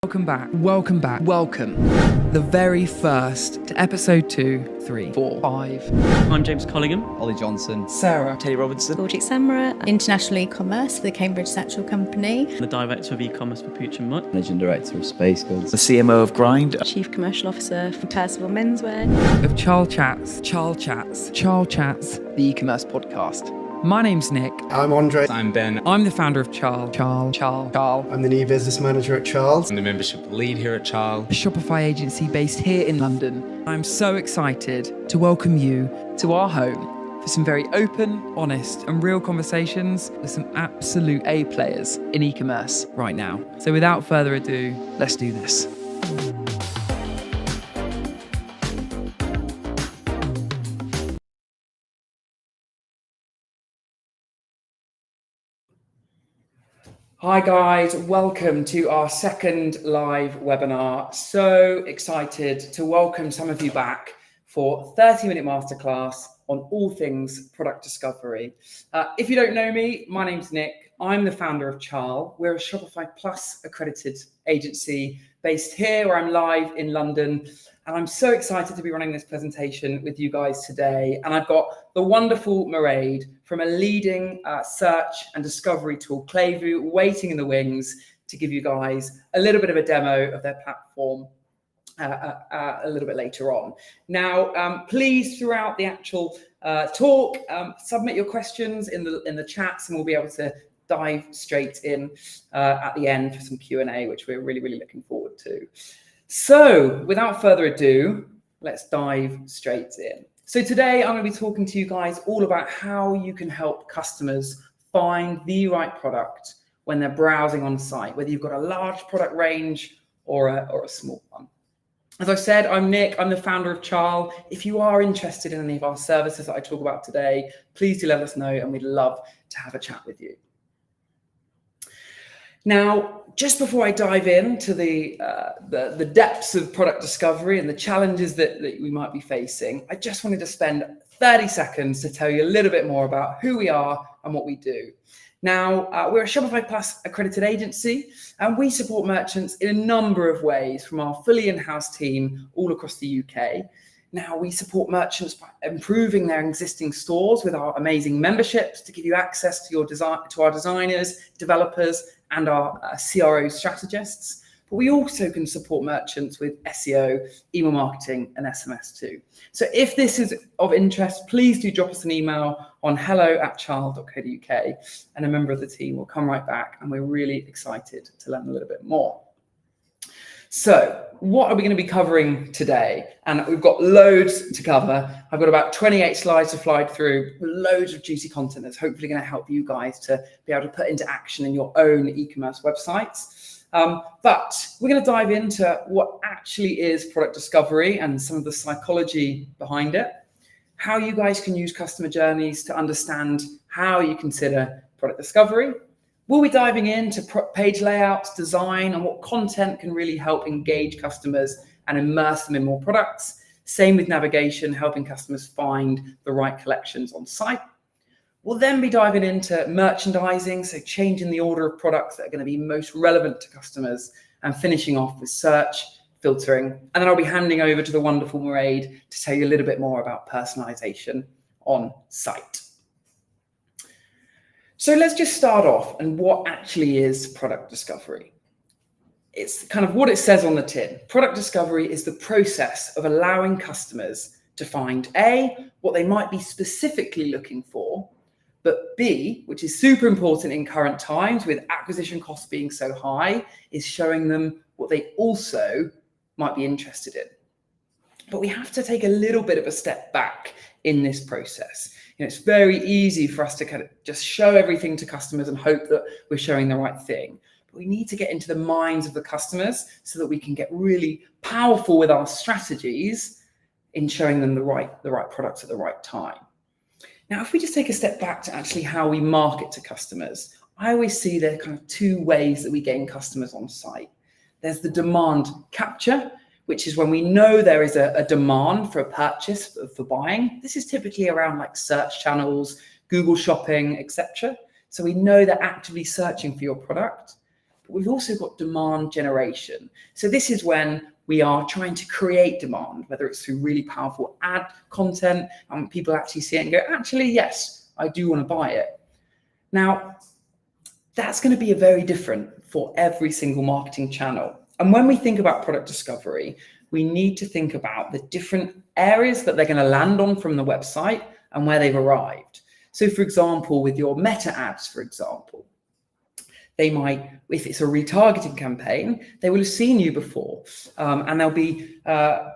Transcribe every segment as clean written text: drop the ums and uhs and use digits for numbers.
Welcome. The very first to episode 2, 3, 4, 5. I'm James Collingham. Ollie Johnson. Sarah. Teddy Robinson. Georgie Samra, International Ecommerce for the Cambridge Central Company. The Director of Ecommerce for Pooch and Mutt. Managing Director of Space Goods. The CMO of Grind. Chief Commercial Officer for Percival Menswear. Of Charle Chats, the e-commerce podcast. My name's Nick. I'm Andre. I'm Ben. I'm the founder of Charle. I'm the new business manager at Charle. I'm the membership lead here at Charle, A Shopify agency based here in London. I'm so excited to welcome you to our home for some very open, honest and real conversations with some absolute A players in e-commerce right now. So without further ado, let's do this. Hi guys, welcome to our second live webinar. So excited to welcome some of you back for 30-minute masterclass on all things product discovery. If you don't know me, my name's Nick. I'm the founder of Charle. We're a Shopify Plus accredited agency based here where I'm live in London. And I'm so excited to be running this presentation with you guys today. And I've got the wonderful Mairead from a leading search and discovery tool, Klevu, waiting in the wings to give you guys a little bit of a demo of their platform a little bit later on. Now, please, throughout the actual talk, submit your questions in the chats and we'll be able to dive straight in at the end for some Q&A, which we're really, really looking forward to. So without further ado, let's dive straight in. So today I'm going to be talking to you guys all about how you can help customers find the right product when they're browsing on site, whether you've got a large product range or a small one. As I said, I'm Nick, I'm the founder of Charle. If you are interested in any of our services that I talk about today, please do let us know and we'd love to have a chat with you. Now, just before I dive into the depths of product discovery and the challenges that we might be facing, I just wanted to spend 30 seconds to tell you a little bit more about who we are and what we do. Now, we're a Shopify Plus accredited agency, and we support merchants in a number of ways from our fully in-house team all across the UK. Now, we support merchants by improving their existing stores with our amazing memberships to give you access to our designers, developers, and our CRO strategists. But we also can support merchants with SEO, email marketing, and SMS too. So if this is of interest, please do drop us an email on hello@charle.co.uk, and a member of the team will come right back, and we're really excited to learn a little bit more. So what are we going to be covering today? And we've got loads to cover. I've got about 28 slides to fly through, loads of juicy content that's hopefully going to help you guys to be able to put into action in your own e-commerce websites. But we're going to dive into what actually is product discovery and some of the psychology behind it, how you guys can use customer journeys to understand how you consider product discovery. We'll be diving into page layouts, design, and what content can really help engage customers and immerse them in more products. Same with navigation, helping customers find the right collections on site. We'll then be diving into merchandising, so changing the order of products that are going to be most relevant to customers, and finishing off with search, filtering. And then I'll be handing over to the wonderful Mairead to tell you a little bit more about personalization on site. So let's just start off and what actually is product discovery. It's kind of what it says on the tin. Product discovery is the process of allowing customers to find A, what they might be specifically looking for, but B, which is super important in current times with acquisition costs being so high, is showing them what they also might be interested in. But we have to take a little bit of a step back in this process. It's very easy for us to kind of just show everything to customers and hope that we're showing the right thing. But we need to get into the minds of the customers so that we can get really powerful with our strategies in showing them the right products at the right time. Now, if we just take a step back to actually how we market to customers, I always see there are kind of two ways that we gain customers on site. There's the demand capture, which is when we know there is a demand for a purchase, for buying. This is typically around like search channels, Google Shopping, etc. So we know they're actively searching for your product. But we've also got demand generation. So this is when we are trying to create demand, whether it's through really powerful ad content and people actually see it and go, actually, yes, I do want to buy it. Now, that's going to be very different for every single marketing channel. And when we think about product discovery, we need to think about the different areas that they're going to land on from the website and where they've arrived. So for example, with your meta ads, for example, they might, if it's a retargeting campaign, they will have seen you before and they'll be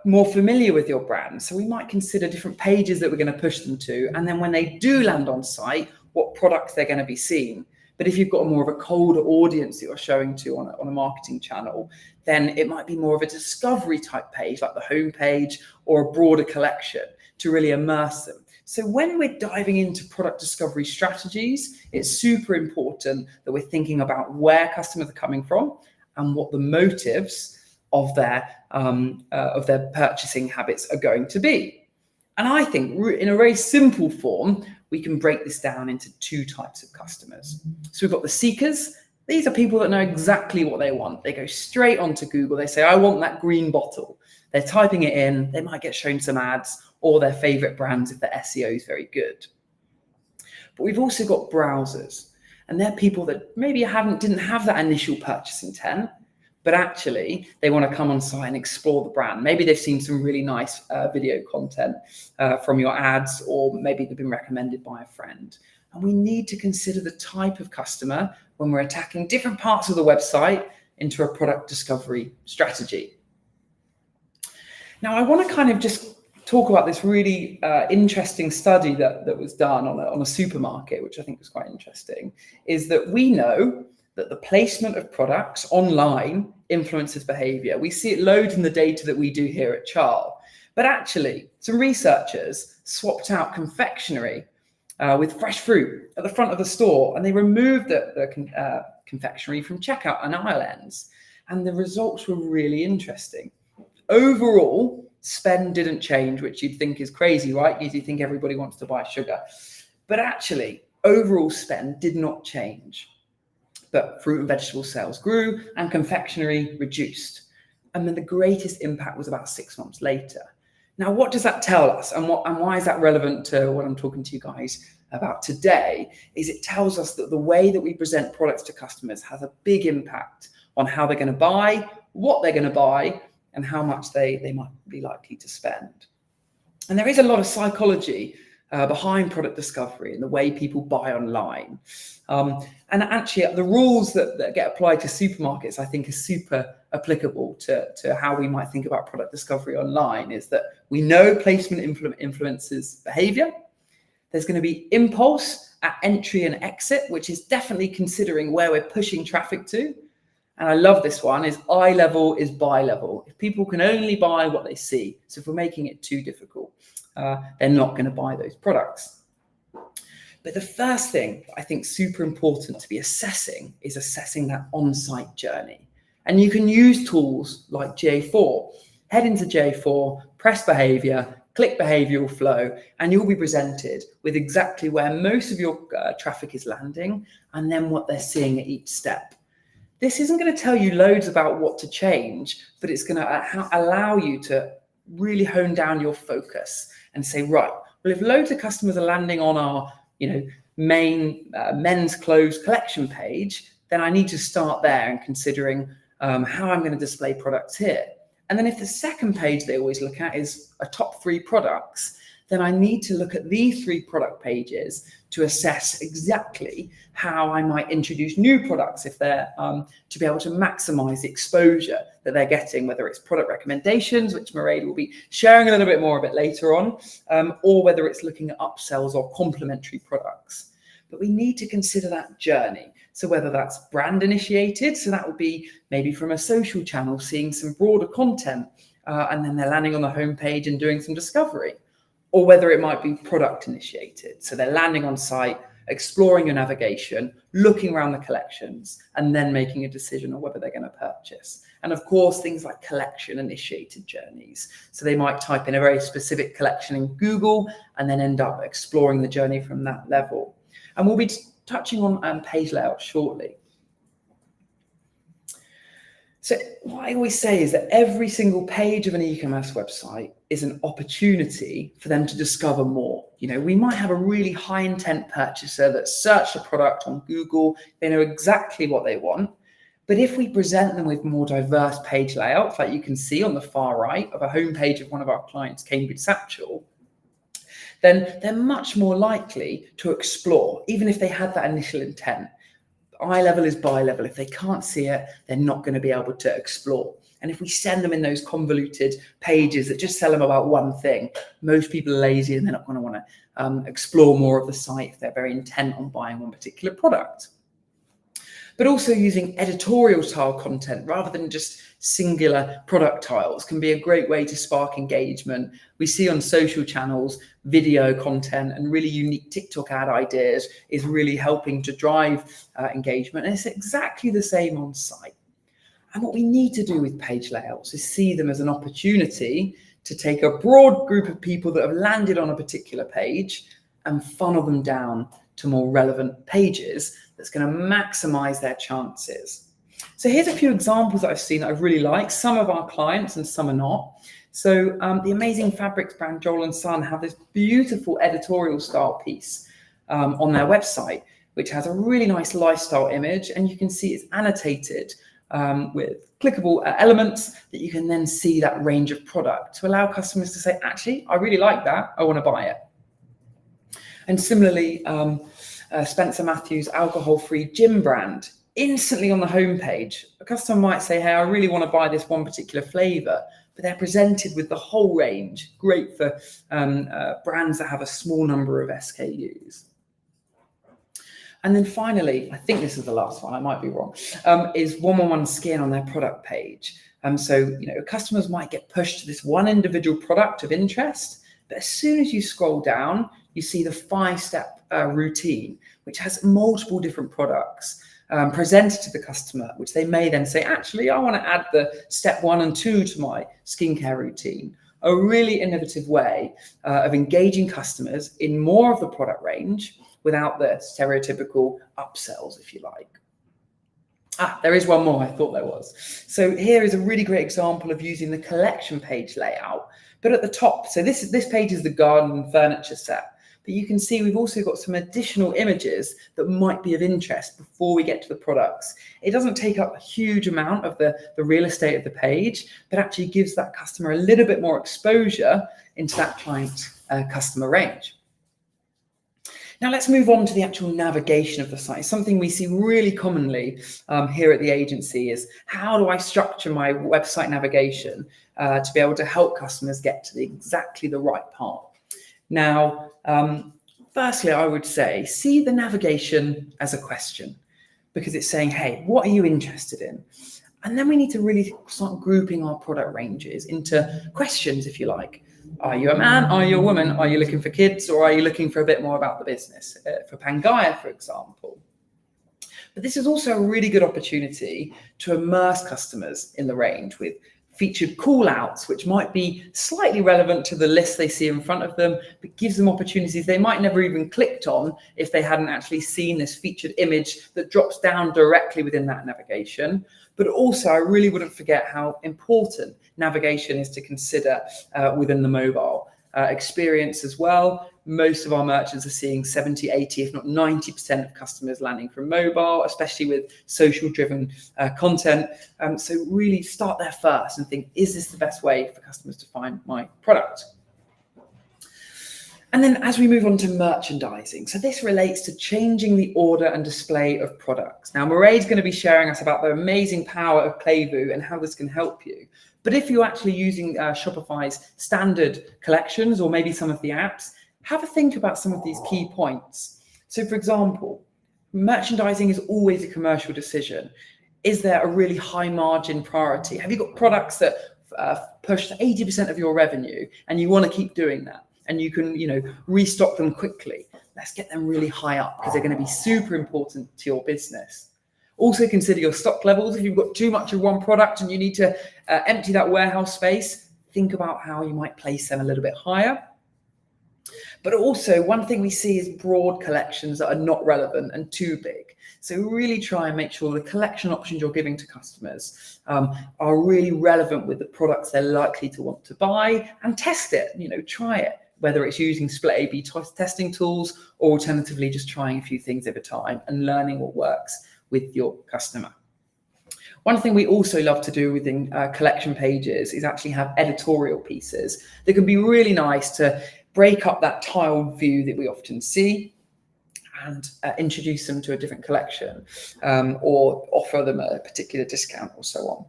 more familiar with your brand. So we might consider different pages that we're going to push them to. And then when they do land on site, what products they're going to be seeing. But if you've got more of a colder audience that you're showing to on a marketing channel, then it might be more of a discovery type page, like the homepage or a broader collection to really immerse them. So when we're diving into product discovery strategies, it's super important that we're thinking about where customers are coming from and what the motives of their purchasing habits are going to be. And I think in a very simple form, we can break this down into two types of customers. So we've got the seekers. These are people that know exactly what they want. They go straight onto Google. They say, I want that green bottle. They're typing it in. They might get shown some ads or their favorite brands if their SEO is very good. But we've also got browsers. And they're people that maybe didn't have that initial purchase intent, but actually they want to come on site and explore the brand. Maybe they've seen some really nice video content from your ads, or maybe they've been recommended by a friend. And we need to consider the type of customer when we're attacking different parts of the website into a product discovery strategy. Now, I want to kind of just talk about this really interesting study that was done on a supermarket, which I think was quite interesting, is that we know that the placement of products online influences behavior. We see it loads in the data that we do here at Charle. But actually, some researchers swapped out confectionery with fresh fruit at the front of the store, and they removed the confectionery from checkout and aisle ends. And the results were really interesting. Overall, spend didn't change, which you'd think is crazy, right? Because you think everybody wants to buy sugar. But actually, overall spend did not change. But fruit and vegetable sales grew and confectionery reduced. And then the greatest impact was about 6 months later. Now, what does that tell us? And why is that relevant to what I'm talking to you guys about today? Is it tells us that the way that we present products to customers has a big impact on how they're going to buy, what they're going to buy, and how much they might be likely to spend. And there is a lot of psychology behind product discovery and the way people buy online. And actually, the rules that get applied to supermarkets, I think, are super applicable to how we might think about product discovery online. Is that we know placement influences behavior. There's going to be impulse at entry and exit, which is definitely considering where we're pushing traffic to. And I love this one, is eye level is buy level. If people can only buy what they see, so if we're making it too difficult, they're not going to buy those products. But the first thing I think super important to be assessing is assessing that on-site journey. And you can use tools like J4. Head into J4, press behavior, click behavioral flow, and you'll be presented with exactly where most of your traffic is landing and then what they're seeing at each step. This isn't going to tell you loads about what to change, but it's going to allow you to really hone down your focus and say, right, well, if loads of customers are landing on our main men's clothes collection page, then I need to start there and considering how I'm going to display products here. And then if the second page they always look at is a top 3 products, then I need to look at these 3 product pages to assess exactly how I might introduce new products if they're to be able to maximize the exposure that they're getting, whether it's product recommendations, which Mairead will be sharing a little bit more of it later on, or whether it's looking at upsells or complementary products. But we need to consider that journey. So whether that's brand initiated, so that would be maybe from a social channel, seeing some broader content, and then they're landing on the homepage and doing some discovery. Or whether it might be product initiated. So they're landing on site, exploring your navigation, looking around the collections, and then making a decision on whether they're going to purchase. And of course, things like collection initiated journeys. So they might type in a very specific collection in Google and then end up exploring the journey from that level. And we'll be touching on page layout shortly. So what I always say is that every single page of an e-commerce website is an opportunity for them to discover more. We might have a really high intent purchaser that searched a product on Google. They know exactly what they want. But if we present them with more diverse page layouts, like you can see on the far right of a homepage of one of our clients, Cambridge Satchel, then they're much more likely to explore, even if they had that initial intent. Eye level is buy level. If they can't see it, they're not going to be able to explore. And if we send them in those convoluted pages that just tell them about one thing, most people are lazy and they're not going to want to explore more of the site if they're very intent on buying one particular product. But also using editorial style content rather than just singular product tiles can be a great way to spark engagement. We see on social channels, video content and really unique TikTok ad ideas is really helping to drive engagement. And it's exactly the same on site. And what we need to do with page layouts is see them as an opportunity to take a broad group of people that have landed on a particular page and funnel them down to more relevant pages that's going to maximize their chances. So here's a few examples that I've seen that I've really liked. Some of our clients and some are not. So the amazing fabrics brand Joel & Son have this beautiful editorial style piece on their website, which has a really nice lifestyle image. And you can see it's annotated with clickable elements that you can then see that range of product to allow customers to say, actually, I really like that. I want to buy it. And similarly, Spencer Matthews alcohol-free gin brand, instantly on the homepage, a customer might say, hey, I really want to buy this one particular flavor, but they're presented with the whole range. Great for brands that have a small number of SKUs. And then finally, I think this is the last one, I might be wrong, is 111 Skin on their product page. So, customers might get pushed to this one individual product of interest, but as soon as you scroll down, you see the 5-step routine, which has multiple different products presented to the customer, which they may then say, actually, I want to add the step 1 and 2 to my skincare routine. A really innovative way of engaging customers in more of the product range without the stereotypical upsells, if you like. There is one more, I thought there was. So here is a really great example of using the collection page layout, but at the top. So this page is the garden and furniture set. But you can see we've also got some additional images that might be of interest before we get to the products. It doesn't take up a huge amount of the real estate of the page, but actually gives that customer a little bit more exposure into that client customer range. Now let's move on to the actual navigation of the site. Something we see really commonly here at the agency is, how do I structure my website navigation to be able to help customers get to exactly the right part? Now, firstly, I would say, see the navigation as a question, because it's saying, hey, what are you interested in? And then we need to really start grouping our product ranges into questions, if you like. Are you a man? Are you a woman? Are you looking for kids? Or are you looking for a bit more about the business? For Pangaea, for example. But this is also a really good opportunity to immerse customers in the range with featured call outs, which might be slightly relevant to the list they see in front of them, but gives them opportunities they might never even clicked on if they hadn't actually seen this featured image that drops down directly within that navigation. But also, I really wouldn't forget how important navigation is to consider within the mobile experience as well. Most of our merchants are seeing 70, 80, if not 90% of customers landing from mobile, especially with social driven content. So really start there first and think, is this the best way for customers to find my product? And then as we move on to merchandising, so this relates to changing the order and display of products. Now, Mairead's going to be sharing us about the amazing power of Klevu and how this can help you. But if you're actually using Shopify's standard collections or maybe some of the apps, have a think about some of these key points. So for example, merchandising is always a commercial decision. Is there a really high margin priority? Have you got products that push to 80% of your revenue and you want to keep doing that? And you can, restock them quickly. Let's get them really high up because they're going to be super important to your business. Also consider your stock levels. If you've got too much of one product and you need to empty that warehouse space, think about how you might place them a little bit higher. But also one thing we see is broad collections that are not relevant and too big. So really try and make sure the collection options you're giving to customers are really relevant with the products they're likely to want to buy, and test it, try it, whether it's using split A/B testing tools or alternatively just trying a few things at a time and learning what works with your customer. One thing we also love to do within collection pages is actually have editorial pieces that can be really nice to break up that tiled view that we often see and introduce them to a different collection or offer them a particular discount or so on.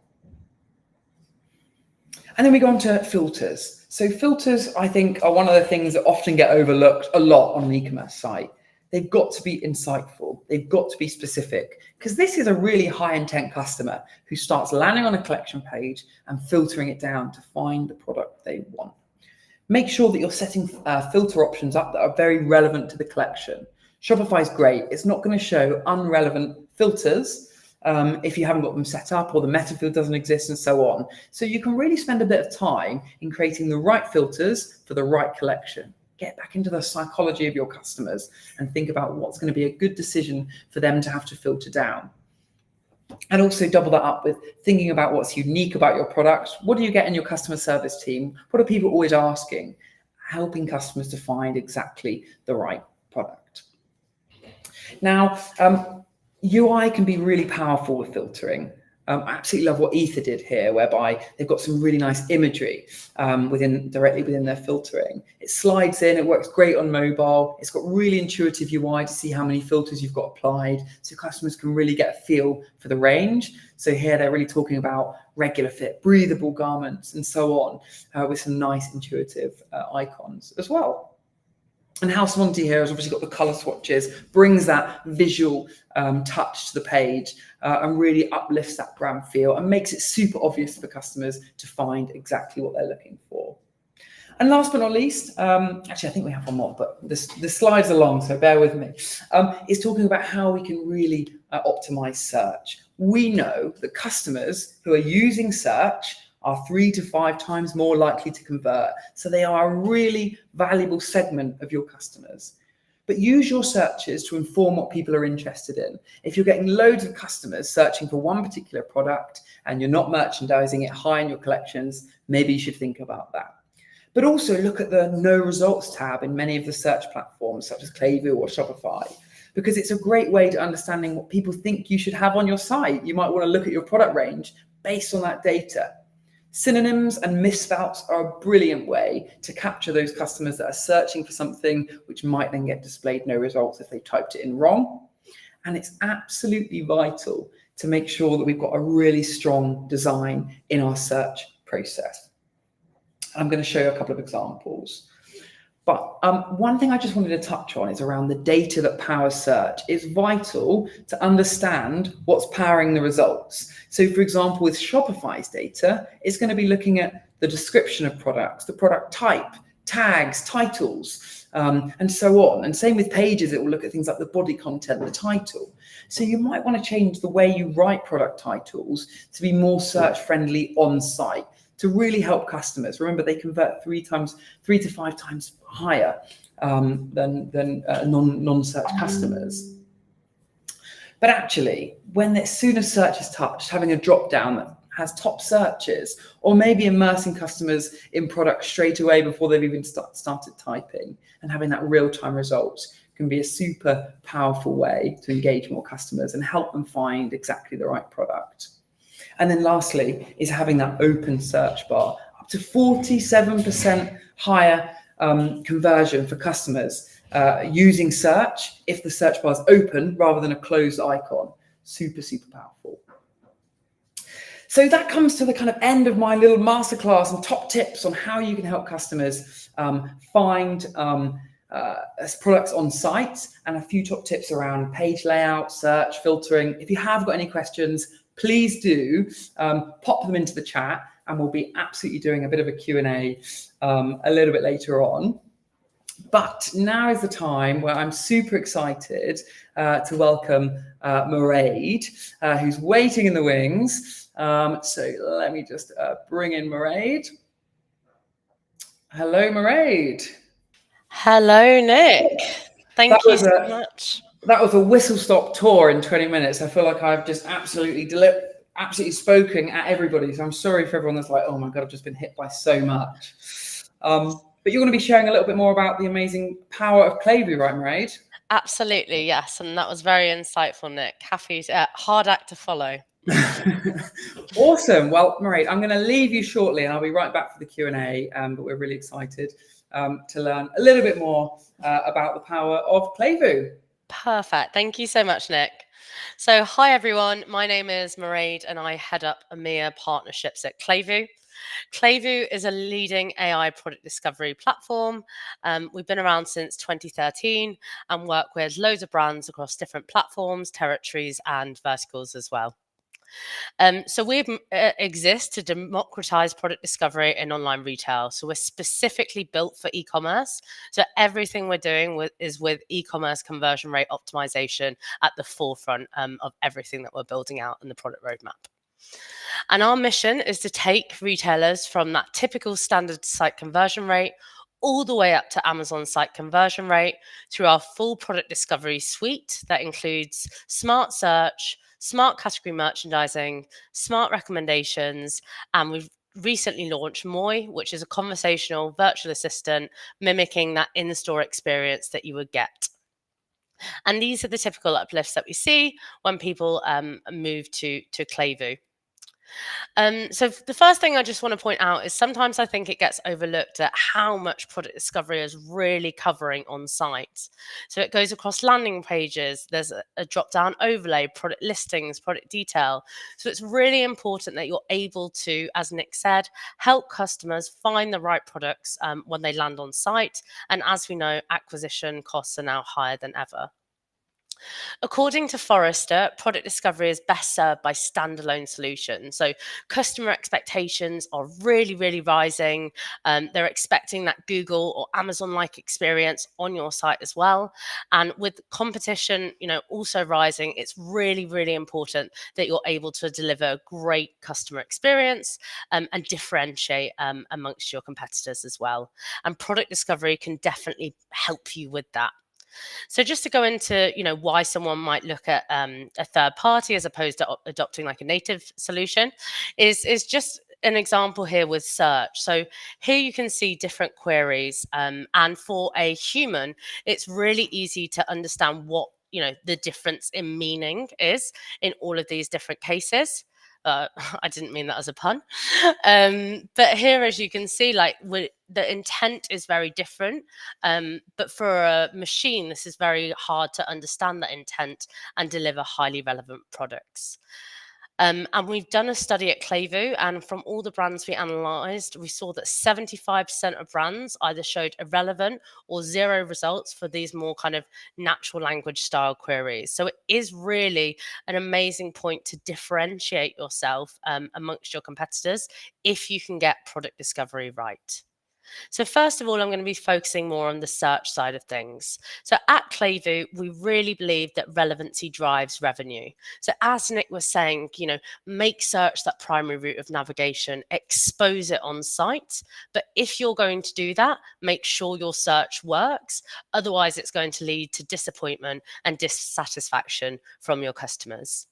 And then we go on to filters. So filters, I think, are one of the things that often get overlooked a lot on an e-commerce site. They've got to be insightful. They've got to be specific, because this is a really high intent customer who starts landing on a collection page and filtering it down to find the product they want. Make sure that you're setting filter options up that are very relevant to the collection. Shopify is great. It's not going to show unrelevant filters if you haven't got them set up or the meta field doesn't exist and so on. So you can really spend a bit of time in creating the right filters for the right collection. Get back into the psychology of your customers and think about what's going to be a good decision for them to have to filter down. And also double that up with thinking about what's unique about your product. What do you get in your customer service team? What are people always asking? Helping customers to find exactly the right product. Now, UI can be really powerful with filtering. I absolutely love what Ether did here, whereby they've got some really nice imagery directly within their filtering. It slides in, it works great on mobile. It's got really intuitive UI to see how many filters you've got applied, so customers can really get a feel for the range. So here they're really talking about regular fit, breathable garments, and so on, with some nice intuitive icons as well. And House Monty here has obviously got the color swatches, brings that visual touch to the page and really uplifts that brand feel and makes it super obvious for customers to find exactly what they're looking for. And last but not least, actually I think we have one more, but the slides are long, so bear with me, is talking about how we can really optimize search. We know that customers who are using search are 3 to 5 times more likely to convert. So they are a really valuable segment of your customers. But use your searches to inform what people are interested in. If you're getting loads of customers searching for one particular product and you're not merchandising it high in your collections, maybe you should think about that. But also look at the no results tab in many of the search platforms such as Klevu or Shopify, because it's a great way to understanding what people think you should have on your site. You might want to look at your product range based on that data. Synonyms and misspells are a brilliant way to capture those customers that are searching for something which might then get displayed no results if they typed it in wrong. And it's absolutely vital to make sure that we've got a really strong design in our search process. I'm going to show you a couple of examples. But one thing I just wanted to touch on is around the data that powers search. It's vital to understand what's powering the results. So for example, with Shopify's data, it's going to be looking at the description of products, the product type, tags, titles, and so on. And same with pages, it will look at things like the body content, the title. So you might want to change the way you write product titles to be more search friendly on site, to really help customers. Remember, they convert 3 to 5 times higher than non-search customers. But actually, as soon as search is touched, having a drop down that has top searches, or maybe immersing customers in products straight away before they've even started typing, and having that real-time results can be a super powerful way to engage more customers and help them find exactly the right product. And then lastly is having that open search bar, up to 47% higher conversion for customers using search if the search bar is open rather than a closed icon. Super, super powerful. So that comes to the kind of end of my little masterclass and top tips on how you can help customers find products on site, and a few top tips around page layout, search, filtering. If you have got any questions, please do pop them into the chat, and we'll be absolutely doing a bit of a Q&A a little bit later on. But now is the time where I'm super excited to welcome Mairead, who's waiting in the wings. So let me just bring in Mairead. Hello, Mairead. Hello, Nick. Thank That you was so a much. that was a whistle-stop tour in 20 minutes. I feel like I've just absolutely spoken at everybody. So I'm sorry for everyone that's like, oh my God, I've just been hit by so much. But you're going to be sharing a little bit more about the amazing power of Klevu, right, Mairead? Absolutely, yes. And that was very insightful, Nick. Hard act to follow. Awesome. Well, Mairead, I'm going to leave you shortly and I'll be right back for the Q&A, but we're really excited to learn a little bit more about the power of Klevu. Perfect. Thank you so much, Nick. So, hi everyone. My name is Mairead and I head up EMEA partnerships at Klevu. Klevu is a leading AI product discovery platform. We've been around since 2013 and work with loads of brands across different platforms, territories, and verticals as well. So we exist to democratize product discovery in online retail. So we're specifically built for e-commerce. So everything we're doing is with e-commerce conversion rate optimization at the forefront of everything that we're building out in the product roadmap. And our mission is to take retailers from that typical standard site conversion rate all the way up to Amazon site conversion rate through our full product discovery suite that includes smart search, smart category merchandising, smart recommendations, and we've recently launched Moi, which is a conversational virtual assistant mimicking that in-store experience that you would get. And these are the typical uplifts that we see when people move to Klevu. So the first thing I just want to point out is sometimes I think it gets overlooked at how much product discovery is really covering on site. So it goes across landing pages, there's a drop-down overlay, product listings, product detail. So it's really important that you're able to, as Nick said, help customers find the right products when they land on site. And as we know, acquisition costs are now higher than ever. According to Forrester, product discovery is best served by standalone solutions. So customer expectations are really rising. They're expecting that Google or Amazon-like experience on your site as well. And with competition, also rising, it's really important that you're able to deliver a great customer experience and differentiate amongst your competitors as well. And product discovery can definitely help you with that. So just to go into, why someone might look at a third party as opposed to adopting like a native solution is just an example here with search. So here you can see different queries, and for a human, it's really easy to understand what the difference in meaning is in all of these different cases. I didn't mean that as a pun. But here, as you can see, the intent is very different. But for a machine, this is very hard to understand that intent and deliver highly relevant products. And we've done a study at Klevu, and from all the brands we analysed, we saw that 75% of brands either showed irrelevant or zero results for these more kind of natural language style queries. So it is really an amazing point to differentiate yourself amongst your competitors if you can get product discovery right. So first of all, I'm going to be focusing more on the search side of things. So at Klevu, we really believe that relevancy drives revenue. So as Nick was saying, make search that primary route of navigation, expose it on site. But if you're going to do that, make sure your search works. Otherwise, it's going to lead to disappointment and dissatisfaction from your customers.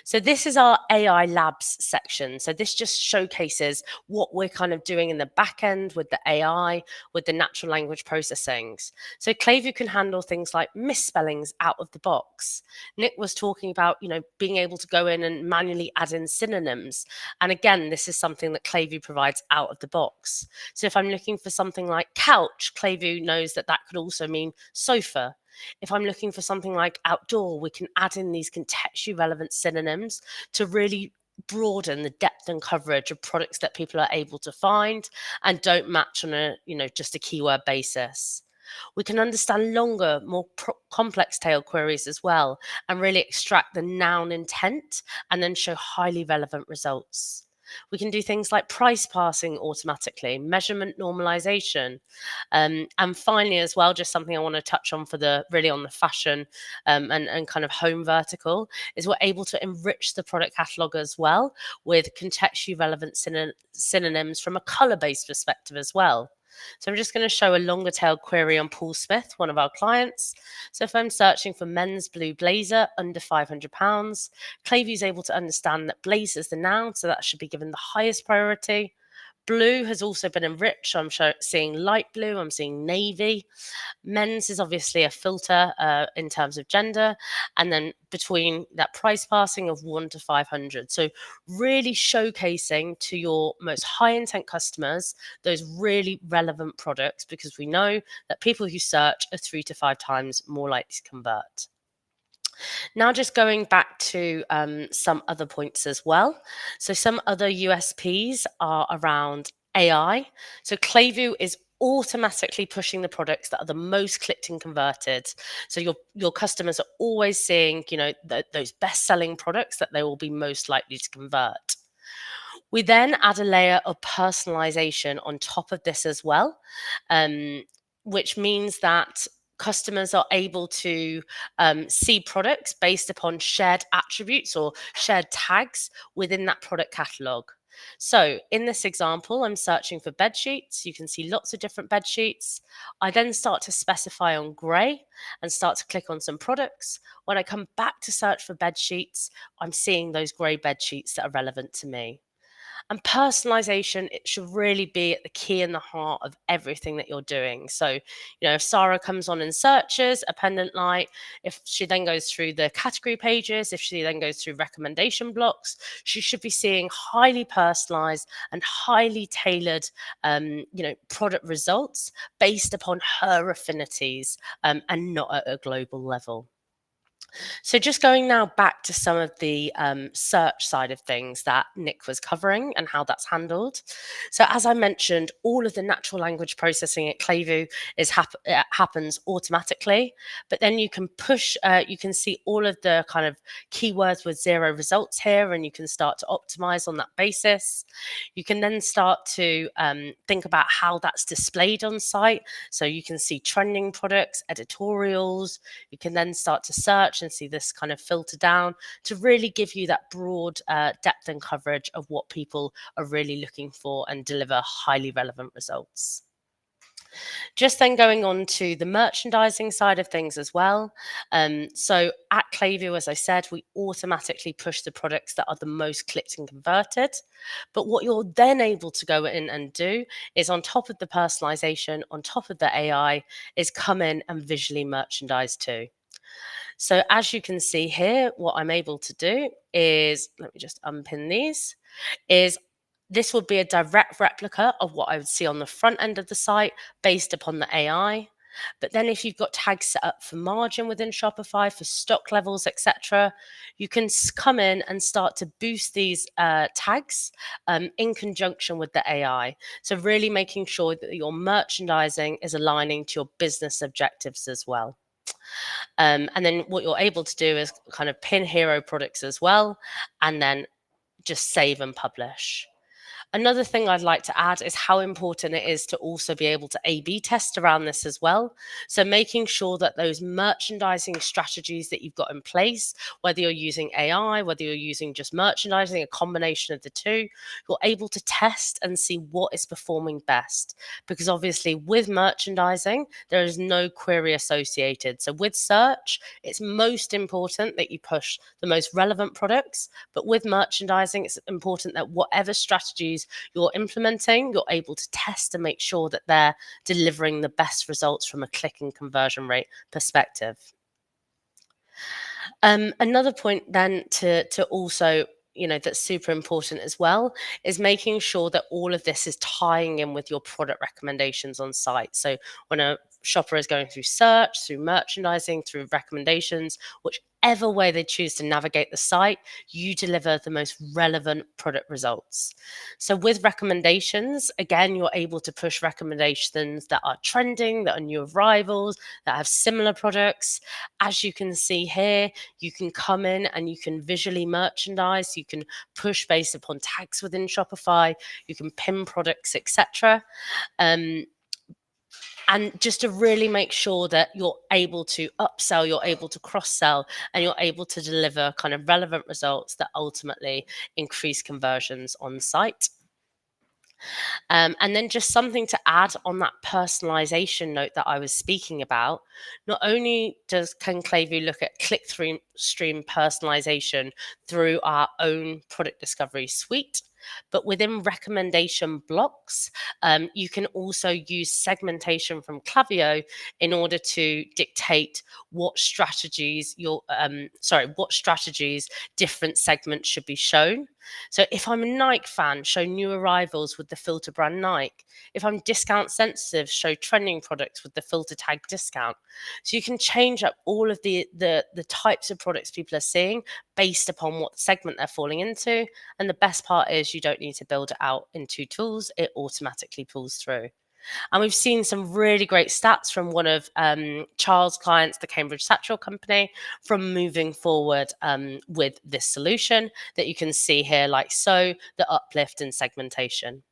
So this is our AI labs section. So this just showcases what we're kind of doing in the back end with the AI, with the natural language processing. So Klevu can handle things like misspellings out of the box. Nick was talking about, being able to go in and manually add in synonyms. And again, this is something that Klevu provides out of the box. So if I'm looking for something like couch, Klevu knows that that could also mean sofa. If I'm looking for something like outdoor, we can add in these contextually relevant synonyms to really broaden the depth and coverage of products that people are able to find and don't match on a, just a keyword basis. We can understand longer, more complex tail queries as well and really extract the noun intent and then show highly relevant results. We can do things like price parsing automatically, measurement normalization. And finally, as well, just something I want to touch on for on the fashion and kind of home vertical is we're able to enrich the product catalog as well with contextually relevant synonyms from a color-based perspective as well. So I'm just going to show a longer tail query on Paul Smith, one of our clients. So if I'm searching for men's blue blazer under £500, Klevu is able to understand that blazer is the noun, so that should be given the highest priority. Blue has also been enriched. So I'm seeing light blue, I'm seeing navy. Men's is obviously a filter in terms of gender, and then between that price passing of 1 to 500. So really showcasing to your most high intent customers those really relevant products, because we know that people who search are 3 to 5 times more likely to convert. Now, just going back to some other points as well. So some other USPs are around AI. So Klevu is automatically pushing the products that are the most clicked and converted. So your customers are always seeing, those best-selling products that they will be most likely to convert. We then add a layer of personalization on top of this as well, which means that customers are able to see products based upon shared attributes or shared tags within that product catalog. So in this example, I'm searching for bed sheets. You can see lots of different bed sheets. I then start to specify on grey and start to click on some products. When I come back to search for bed sheets, I'm seeing those grey bed sheets that are relevant to me. And personalization, it should really be at the key and the heart of everything that you're doing. So, if Sarah comes on and searches a pendant light, if she then goes through the category pages, if she then goes through recommendation blocks, she should be seeing highly personalized and highly tailored, product results based upon her affinities, and not at a global level. So just going now back to some of the search side of things that Nick was covering and how that's handled. So as I mentioned, all of the natural language processing at Klevu happens automatically, but then you can push, you can see all of the kind of keywords with 0 results here, and you can start to optimize on that basis. You can then start to think about how that's displayed on site. So you can see trending products, editorials. You can then start to search and see this kind of filter down to really give you that broad depth and coverage of what people are really looking for and deliver highly relevant results. Just then going on to the merchandising side of things as well. So at Klevu, as I said, we automatically push the products that are the most clicked and converted. But what you're then able to go in and do is, on top of the personalization, on top of the AI, is come in and visually merchandise too. So as you can see here, what I'm able to do is, let me just unpin these, is this would be a direct replica of what I would see on the front end of the site based upon the AI. But then if you've got tags set up for margin within Shopify, for stock levels, etc., you can come in and start to boost these tags in conjunction with the AI. So really making sure that your merchandising is aligning to your business objectives as well. And then what you're able to do is kind of pin hero products as well, and then just save and publish. Another thing I'd like to add is how important it is to also be able to A/B test around this as well. So making sure that those merchandising strategies that you've got in place, whether you're using AI, whether you're using just merchandising, a combination of the two, you're able to test and see what is performing best. Because obviously with merchandising, there is no query associated. So with search, it's most important that you push the most relevant products. But with merchandising, it's important that whatever strategies you're implementing, you're able to test and make sure that they're delivering the best results from a click and conversion rate perspective. Another point then to also, that's super important as well, is making sure that all of this is tying in with your product recommendations on site. So when a shopper is going through search, through merchandising, through recommendations, whichever way they choose to navigate the site, you deliver the most relevant product results. So with recommendations, again, you're able to push recommendations that are trending, that are new arrivals, that have similar products. As you can see here, you can come in and you can visually merchandise, you can push based upon tags within Shopify, you can pin products, etc. And just to really make sure that you're able to upsell, you're able to cross-sell, and you're able to deliver kind of relevant results that ultimately increase conversions on site. And then just something to add on that personalization note that I was speaking about. Not only can Klevu look at click-through stream personalization through our own product discovery suite, but within recommendation blocks, you can also use segmentation from Klaviyo in order to dictate what strategies what strategies different segments should be shown. So if I'm a Nike fan, show new arrivals with the filter brand Nike. If I'm discount sensitive, show trending products with the filter tag discount. So you can change up all of the types of products people are seeing based upon what segment they're falling into. And the best part is you don't need to build it out in two tools. It automatically pulls through. And we've seen some really great stats from one of Charles' clients, the Cambridge Satchel company, from moving forward with this solution that you can see here, like so, the uplift in segmentation.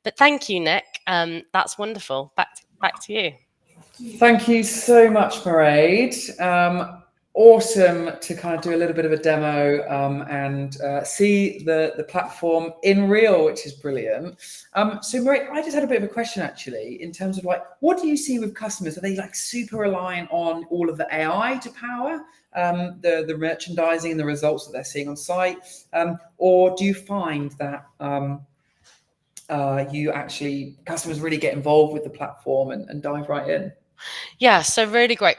But thank you, Nick. That's wonderful. Back to you. Thank you so much, Mairead. Awesome to kind of do a little bit of a demo and see the platform in real, which is brilliant. So Mairead, I just had a bit of a question actually, in terms of like, what do you see with customers? Are they like super reliant on all of the AI to power the merchandising and the results that they're seeing on site? Or do you find that customers really get involved with the platform and dive right in? Yeah, so really great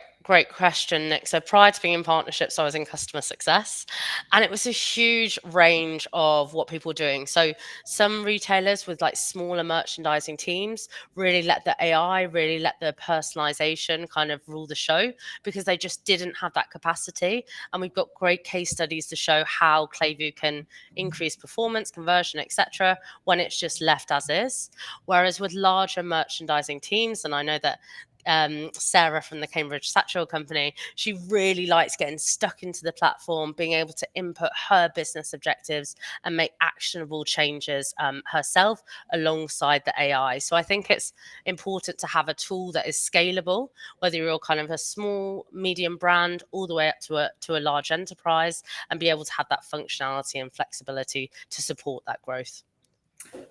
question, Nick. So prior to being in partnerships, I was in customer success, and it was a huge range of what people were doing. So some retailers with like smaller merchandising teams really let the AI, really let the personalization kind of rule the show, because they just didn't have that capacity. And we've got great case studies to show how Klevu can increase performance, conversion, etc., when it's just left as is. Whereas with larger merchandising teams, and I know that Sarah from the Cambridge Satchel company, she really likes getting stuck into the platform, being able to input her business objectives and make actionable changes herself alongside the AI. So I think it's important to have a tool that is scalable, whether you're kind of a small, medium brand all the way up to a large enterprise, and be able to have that functionality and flexibility to support that growth.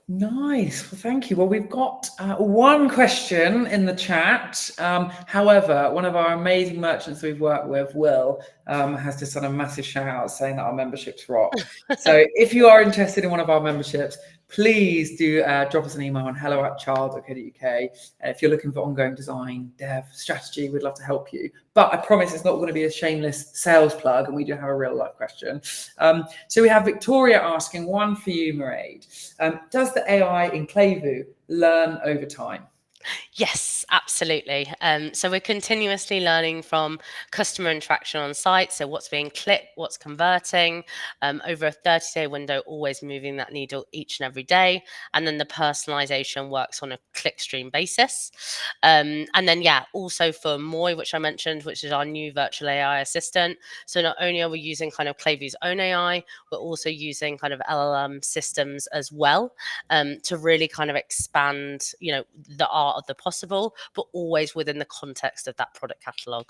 Nice. Well, thank you. Well, we've got one question in the chat. However, one of our amazing merchants we've worked with, Will, has just done a massive shout out saying that our memberships rock. So if you are interested in one of our memberships, please do drop us an email on hello@charle.co.uk. If you're looking for ongoing design, dev, strategy, we'd love to help you. But I promise it's not going to be a shameless sales plug, and we do have a real life question. So we have Victoria asking, one for you, Mairead. Does the AI in Klevu learn over time? Yes, absolutely. So we're continuously learning from customer interaction on site. So what's being clicked, what's converting, over a 30-day window, always moving that needle each and every day. And then the personalization works on a click stream basis. And then, yeah, also for Moi, which I mentioned, which is our new virtual AI assistant. So not only are we using kind of Klevu's own AI, we're also using kind of LLM systems as well, to really kind of expand, the art of the possible, but always within the context of that product catalog.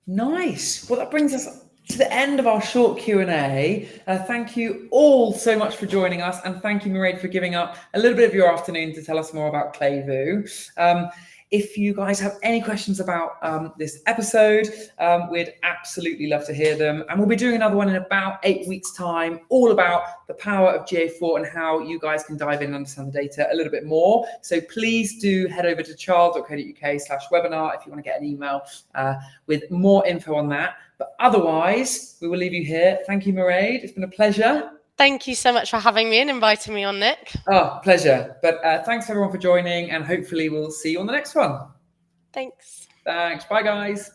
Nice. Well, that brings us to the end of our short Q&A. Thank you all so much for joining us, and thank you, Mairead, for giving up a little bit of your afternoon to tell us more about Klevu. If you guys have any questions about this episode, we'd absolutely love to hear them. And we'll be doing another one in about 8 weeks' time, all about the power of GA4 and how you guys can dive in and understand the data a little bit more. So please do head over to charle.co.uk/webinar if you want to get an email with more info on that. But otherwise, we will leave you here. Thank you, Mairead. It's been a pleasure. Thank you so much for having me and inviting me on, Nick. Oh, pleasure. But thanks everyone for joining, and hopefully we'll see you on the next one. Thanks. Thanks. Bye, guys.